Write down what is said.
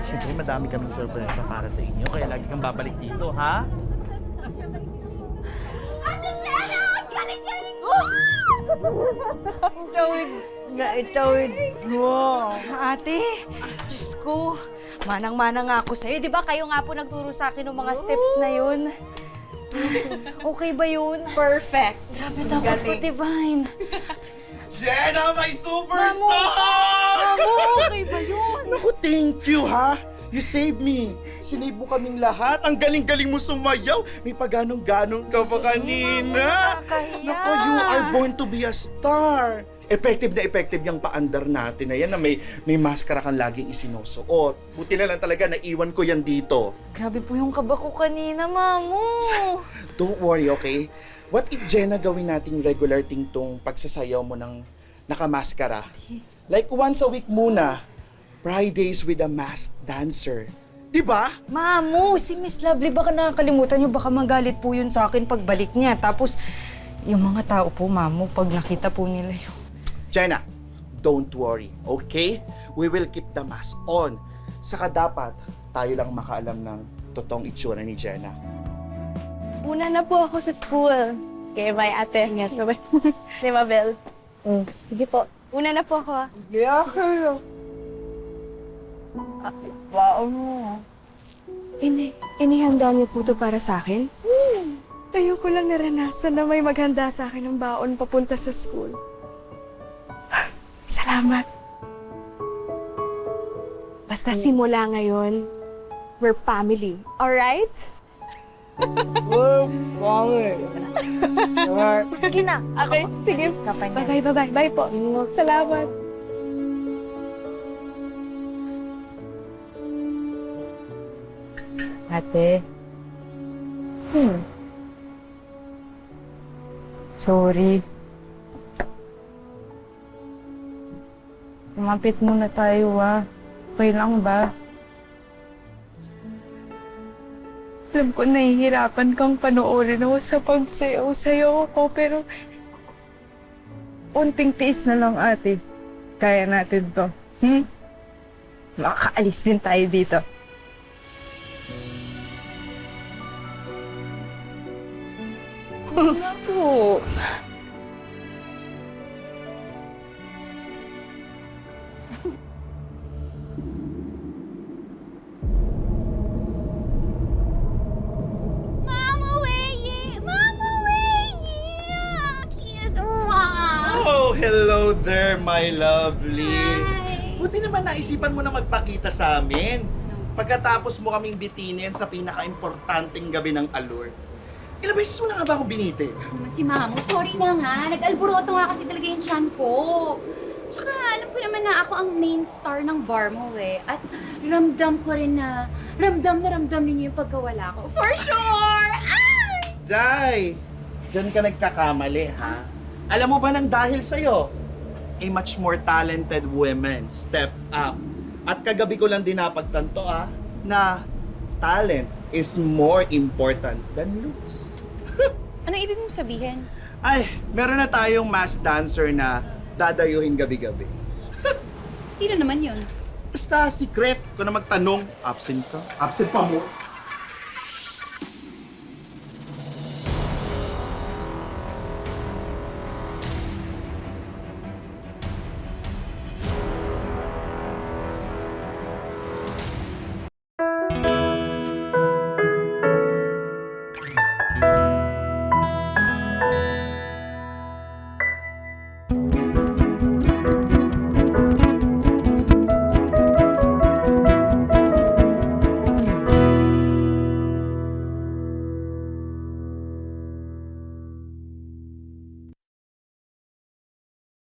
Siyempre, madami kaming sorpresa para sa inyo, kaya lagi kang babalik dito, ha? Ate Jenna! Galing-galing mo! Itawid nga, itawid mo. Ate, Diyos ko, manang-mana nga ako sa'yo. Di ba kayo nga po nagturo sa akin ng mga steps na yun? Okay ba yun? Perfect. Sabi daw ko, Divine. Jenna, my superstar! Mamo, okay ba yun? Naku, thank you, ha? You saved me. Sinave mo kaming lahat. Ang galing-galing mo sumayaw. May paganong-ganong ka pa kanina. nakakahiya. Naku, you are born to be a star. Effective na effective yung paandar natin na yan na may maskara kang laging isinusuot. Buti na lang talaga naiwan ko yan dito. Grabe po yung kaba ko kanina, Mamo. Don't worry, okay? What if, Jenna, gawin nating regular thing tong pagsasayaw mo ng nakamaskara? Like once a week muna. Fridays with a masked dancer. Diba? Mamo, si Miss Lovely, baka nakakalimutan niyo, baka magalit po yun sa akin pagbalik niya. Tapos, yung mga tao po, Mamo, pag nakita po nila yun. Jenna, don't worry, okay? We will keep the mask on. Saka dapat, tayo lang makaalam ng totoong itsura ni Jenna. Una na po ako sa school. Kay may ate. Yes, bye. Si Mabel. Sige po. Una na po ako. Wow mo. Inihanda niyo po to para sa akin? Tayo ko lang naranasan na may maghanda sa akin ng baon papunta sa school. Salamat. Basta simula ngayon, we're family. Alright? Sige na. Okay, sige. Kapanya. Bye-bye, bye-bye. Bye po. Salamat. Ate. Sorry. Lumapit muna tayo, Okay lang ba? Alam ko nahihirapan kang panoorin ako sa pagsayaw-sayaw ako, pero Unting tiis na lang, ate. Kaya natin to. Makakaalis din tayo dito. Naku. Mama Wei! Mama Wei! Kiss! Mwah! Oh, hello there, my lovely. Hi! Buti naman naisipan mo na magpakita sa amin. Pagkatapos mo kaming bitinin sa pinaka-importanting gabi ng Allure. Ilang beses mo na nga ba akong biniti? Naman si Mamo, sorry na nga. Nag-alboroto nga kasi talaga yung tiyan ko. Tsaka alam ko naman na ako ang main star ng bar mo eh. At ramdam ko rin na ramdam ninyo yung pagkawala ko. For sure! Ay! Jai, dyan ka nagkakamali, ha? Alam mo ba nang dahil sa'yo, a much more talented women step up. At kagabi ko lang din napagtanto, na talent is more important than looks. Ano ibig mong sabihin? Ay, meron na tayong mass dancer na dadayuhin gabi-gabi. Sino naman yun? Basta secret ko na magtanong, absent ka? Absent pa mo?